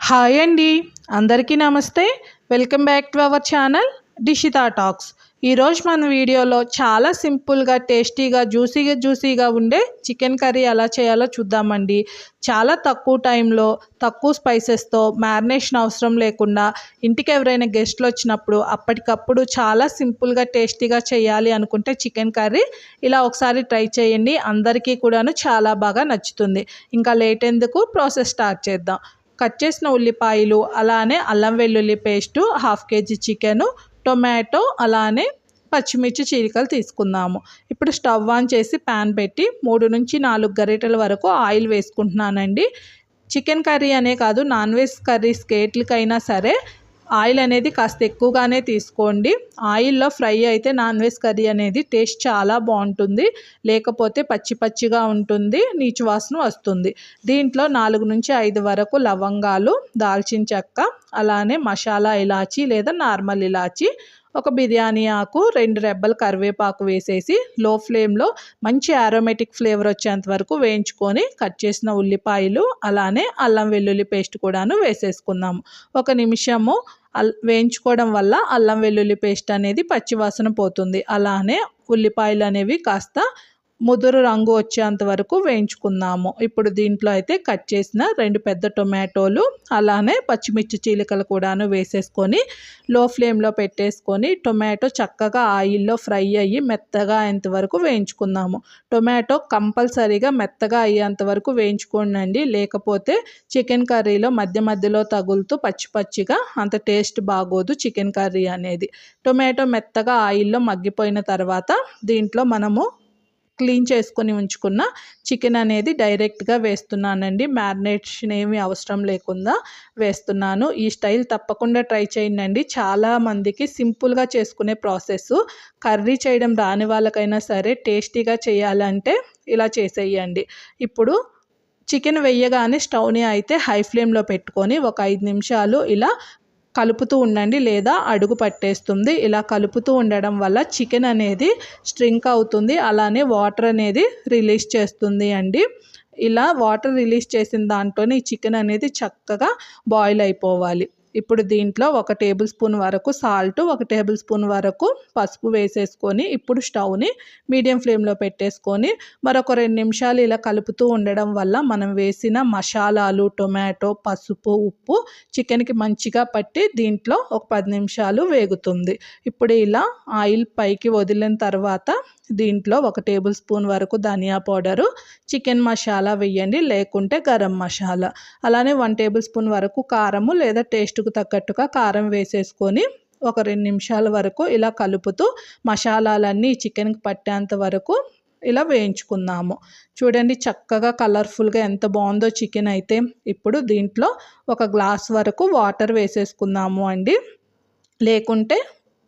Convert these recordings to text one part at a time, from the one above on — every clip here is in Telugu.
హాయ్ అండి, అందరికీ నమస్తే. Welcome back to our channel Dishita talks. ఈరోజు మన వీడియోలో చాలా సింపుల్గా టేస్టీగా జ్యూసీగా ఉండే చికెన్ కర్రీ ఎలా చేయాలో చూద్దామండి. చాలా తక్కువ టైంలో తక్కువ స్పైసెస్తో మ్యారినేషన్ అవసరం లేకుండా ఇంటికి ఎవరైనా గెస్ట్లు వచ్చినప్పుడు అప్పటికప్పుడు చాలా సింపుల్గా టేస్టీగా చేయాలి అనుకుంటే చికెన్ కర్రీ ఇలా ఒకసారి ట్రై చేయండి. అందరికీ కూడాను చాలా బాగా నచ్చుతుంది. ఇంకా లేట్ ఎందుకు, ప్రాసెస్ స్టార్ట్ చేద్దాం. కట్ చేసిన ఉల్లిపాయలు, అలానే అల్లం వెల్లుల్లి పేస్టు, 1/2 kg చికెను, టొమాటో, అలానే పచ్చిమిర్చి చీలికలు తీసుకుందాము. ఇప్పుడు స్టవ్ ఆన్ చేసి ప్యాన్ పెట్టి 3 నుంచి 4 గరిటెల వరకు ఆయిల్ వేసుకుంటున్నానండి. చికెన్ కర్రీ అనే కాదు, నాన్ వెజ్ కర్రీస్ కేట్లకైనా సరే ఆయిల్ అనేది కాస్త ఎక్కువగానే తీసుకోండి. ఆయిల్లో ఫ్రై అయితే నాన్ వెజ్ కర్రీ అనేది టేస్ట్ చాలా బాగుంటుంది, లేకపోతే పచ్చిగా ఉంటుంది, నీచు వాసన వస్తుంది. దీంట్లో 4 నుంచి 5 వరకు లవంగాలు, దాల్చిన చెక్క, అలానే మసాలా ఇలాచీ లేదా నార్మల్ ఇలాచీ, ఒక బిర్యానీ ఆకు, 2 రెబ్బల కరివేపాకు వేసేసి లో ఫ్లేమ్లో మంచి ఆరోమేటిక్ ఫ్లేవర్ వచ్చేంత వరకు వేయించుకొని కట్ చేసిన ఉల్లిపాయలు, అలానే అల్లం వెల్లుల్లి పేస్ట్ కూడాను వేసేసుకుందాము. 1 నిమిషము వేయించుకోవడం వల్ల అల్లం వెల్లుల్లి పేస్ట్ అనేది పచ్చివాసన పోతుంది. అలానే ఉల్లిపాయలు అనేవి కాస్త ముదురు రంగు వచ్చేంత వరకు వేయించుకుందాము. ఇప్పుడు దీంట్లో అయితే కట్ చేసిన 2 పెద్ద టొమాటోలు, అలానే పచ్చిమిర్చి చీలికలు కూడాను వేసేసుకొని లో ఫ్లేమ్లో పెట్టేసుకొని టొమాటో చక్కగా ఆయిల్లో ఫ్రై అయ్యి మెత్తగా అయ్యేంత వరకు వేయించుకుందాము. టొమాటో కంపల్సరీగా మెత్తగా అయ్యేంత వరకు వేయించుకోండి, లేకపోతే చికెన్ కర్రీలో మధ్యలో తగులుతూ పచ్చిగా అంత టేస్ట్ బాగోదు చికెన్ కర్రీ అనేది. టొమాటో మెత్తగా ఆయిల్లో మగ్గిపోయిన తర్వాత దీంట్లో మనము క్లీన్ చేసుకొని ఉంచుకున్న చికెన్ అనేది డైరెక్ట్గా వేస్తున్నానండి. మ్యారినేషన్ ఏమీ అవసరం లేకుండా వేస్తున్నాను. ఈ స్టైల్ తప్పకుండా ట్రై చేయండి. చాలామందికి సింపుల్గా చేసుకునే ప్రాసెస్. కర్రీ చేయడం రాని వాళ్ళకైనా సరే టేస్టీగా చేయాలంటే ఇలా చేసేయండి. ఇప్పుడు చికెన్ వేయగానే స్టవ్ని అయితే హై ఫ్లేమ్లో పెట్టుకొని ఒక 5 నిమిషాలు ఇలా కలుపుతూ ఉండండి, లేదా అడుగు పట్టేస్తుంది. ఇలా కలుపుతూ ఉండడం వల్ల చికెన్ అనేది స్ట్రింక్ అవుతుంది, అలానే వాటర్ అనేది రిలీజ్ చేస్తుంది అండి. ఇలా వాటర్ రిలీజ్ చేసిన దాంట్లోనే ఈ చికెన్ అనేది చక్కగా బాయిల్ అయిపోవాలి. ఇప్పుడు దీంట్లో 1 టేబుల్ స్పూన్ వరకు సాల్ట్, 1 టేబుల్ స్పూన్ వరకు పసుపు వేసేసుకొని ఇప్పుడు స్టవ్ని మీడియం ఫ్లేమ్లో పెట్టేసుకొని మరొక 2 నిమిషాలు ఇలా కలుపుతూ ఉండడం వల్ల మనం వేసిన మసాలాలు, టొమాటో, పసుపు, ఉప్పు చికెన్కి మంచిగా పట్టి దీంట్లో ఒక 10 నిమిషాలు వేగుతుంది. ఇప్పుడు ఇలా ఆయిల్ పైకి వదిలిన తర్వాత దీంట్లో 1 టేబుల్ స్పూన్ వరకు ధనియా పౌడరు, చికెన్ మసాలా వేయండి, లేకుంటే గరం మసాలా, అలానే 1 టేబుల్ స్పూన్ వరకు కారము లేదా టేస్ట్కు తగ్గట్టుగా కారం వేసేసుకొని ఒక 2 నిమిషాల వరకు ఇలా కలుపుతూ మసాలాలన్నీ చికెన్కి పట్టేంత వరకు ఇలా వేయించుకుందాము. చూడండి చక్కగా కలర్ఫుల్గా ఎంత బాగుందో చికెన్ అయితే. ఇప్పుడు దీంట్లో 1 గ్లాస్ వరకు వాటర్ వేసేసుకుందాము అండి, లేకుంటే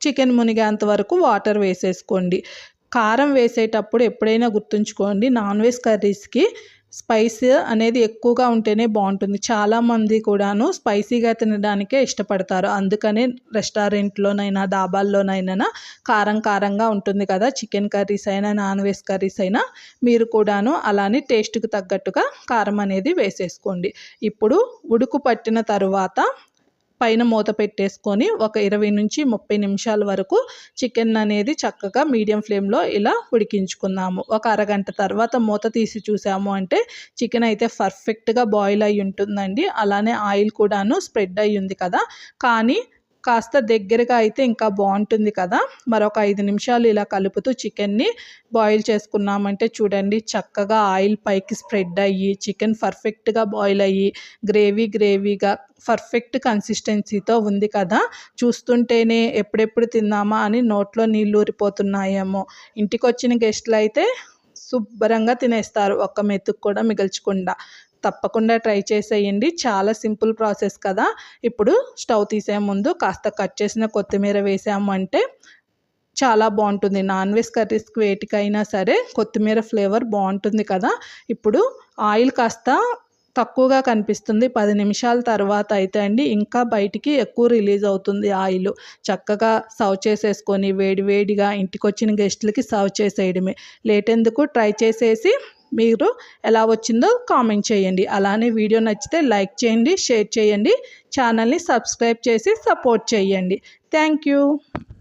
చికెన్ మునిగేంత వరకు వాటర్ వేసేసుకోండి. కారం వేసేటప్పుడు ఎప్పుడైనా గుర్తుంచుకోండి, నాన్ వెజ్ కర్రీస్కి స్పైస్ అనేది ఎక్కువగా ఉంటేనే బాగుంటుంది. చాలామంది కూడాను స్పైసీగా తినడానికే ఇష్టపడతారు. అందుకనే రెస్టారెంట్లోనైనా డాబాల్లోనైనా కారంగా ఉంటుంది కదా, చికెన్ కర్రీస్ అయినా నాన్ వెజ్ కర్రీస్ అయినా. మీరు కూడాను అలానే టేస్ట్కి తగ్గట్టుగా కారం అనేది వేసేసుకోండి. ఇప్పుడు ఉడుకు పట్టిన తరువాత పైన మూత పెట్టేసుకొని ఒక 20 నుంచి 30 నిమిషాల వరకు చికెన్ అనేది చక్కగా మీడియం ఫ్లేమ్లో ఇలా ఉడికించుకుందాము. ఒక అరగంట తర్వాత మూత తీసి చూసాము అంటే చికెన్ అయితే పర్ఫెక్ట్గా బాయిల్ అయి ఉంటుందండి. అలానే ఆయిల్ కూడాను స్ప్రెడ్ అయ్యి ఉంది కదా, కానీ కాస్త దగ్గరగా అయితే ఇంకా బాగుంటుంది కదా. మరొక 5 నిమిషాలు ఇలా కలుపుతూ చికెన్ని బాయిల్ చేసుకున్నామంటే చూడండి చక్కగా ఆయిల్ పైకి స్ప్రెడ్ అయ్యి చికెన్ పర్ఫెక్ట్గా బాయిల్ అయ్యి గ్రేవీగా పర్ఫెక్ట్ కన్సిస్టెన్సీతో ఉంది కదా. చూస్తుంటేనే ఎప్పుడెప్పుడు తిందామా అని నోట్లో నీళ్ళు ఊరిపోతున్నాయేమో. ఇంటికి వచ్చిన గెస్ట్లు అయితే శుభ్రంగా తినేస్తారు, ఒక్క మెతుకు కూడా మిగల్చకుండా. తప్పకుండా ట్రై చేసేయండి, చాలా సింపుల్ ప్రాసెస్ కదా. ఇప్పుడు స్టవ్ తీసే ముందు కాస్త కట్ చేసిన కొత్తిమీర వేసాము అంటే చాలా బాగుంటుంది. నాన్ వెజ్ కర్రీస్కి వేటికైనా సరే కొత్తిమీర ఫ్లేవర్ బాగుంటుంది కదా. ఇప్పుడు ఆయిల్ కాస్త తక్కువగా కనిపిస్తుంది. 10 నిమిషాల తర్వాత అయితే అండి ఇంకా బయటికి ఎక్కువ రిలీజ్ అవుతుంది ఆయిల్. చక్కగా సర్వ్ చేసేసుకొని వేడిగా ఇంటికి వచ్చిన గెస్ట్లకి సర్వ్ చేసేయడమే. లేట్ ఎందుకు, ట్రై చేసేసి మీరు ఎలా వచ్చిందో కామెంట్ చేయండి. అలానే వీడియో నచ్చితే లైక్ చేయండి, షేర్ చేయండి, ఛానల్ని సబ్స్క్రైబ్ చేసి సపోర్ట్ చేయండి. Thank you.